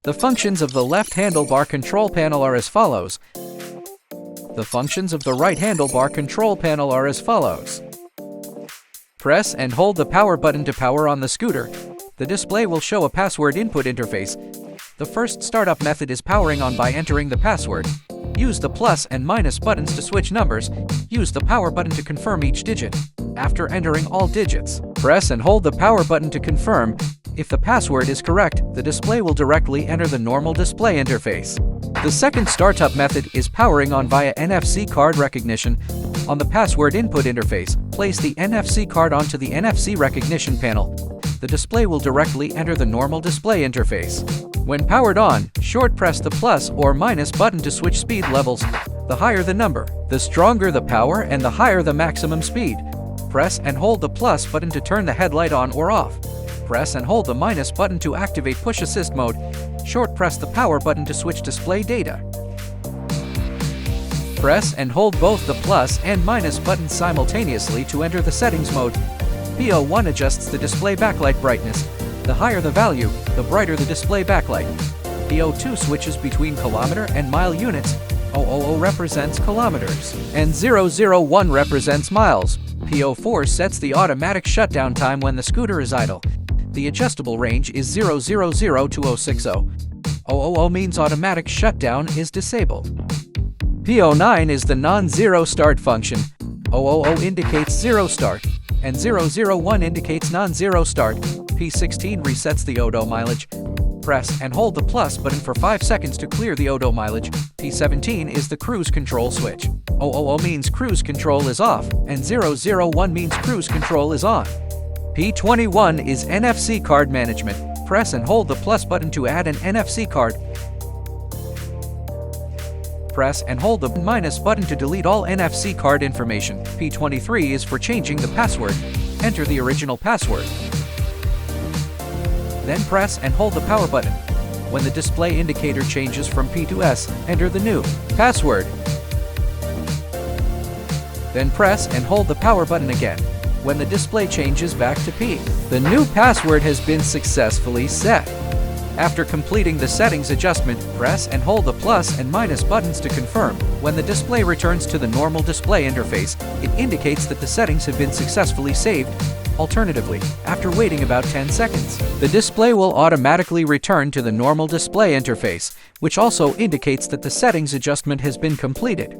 The functions of the left handlebar control panel are as follows. The functions of the right handlebar control panel are as follows. Press and hold the power button to power on the scooter. The display will show a password input interface. The first startup method is powering on by entering the password. Use the plus and minus buttons to switch numbers. Use the power button to confirm each digit. After entering all digits, press and hold the power button to confirm. If the password is correct, the display will directly enter the normal display interface. The second startup method is powering on via NFC card recognition. On the password input interface, place the NFC card onto the NFC recognition panel. The display will directly enter the normal display interface. When powered on, short press the plus or minus button to switch speed levels. The higher the number, the stronger the power and the higher the maximum speed. Press and hold the plus button to turn the headlight on or off. Press and hold the minus button to activate push assist mode. Short press the power button to switch display data. Press and hold both the plus and minus buttons simultaneously to enter the settings mode. PO1 adjusts the display backlight brightness. The higher the value, the brighter the display backlight. PO2 switches between kilometer and mile units. 000 represents kilometers, and 001 represents miles. PO4 sets the automatic shutdown time when the scooter is idle. The adjustable range is 000 to 060. 000 means automatic shutdown is disabled. PO9 is the non-zero start function. 000 indicates zero start, and 001 indicates non-zero start. P16 resets the odo mileage. Press and hold the plus button for 5 seconds to clear the odo mileage. P17 is the cruise control switch. 000 means cruise control is off, and 001 means cruise control is on. P21 is NFC card management. Press and hold the plus button to add an NFC card. Press and hold the minus button to delete all NFC card information. P23 is for changing the password. Enter the original password. Then press and hold the power button. When the display indicator changes from P to S, enter the new password. Then press and hold the power button again. When the display changes back to P, the new password has been successfully set. After completing the settings adjustment, press and hold the plus and minus buttons to confirm. When the display returns to the normal display interface, it indicates that the settings have been successfully saved. Alternatively, after waiting about 10 seconds, the display will automatically return to the normal display interface, which also indicates that the settings adjustment has been completed.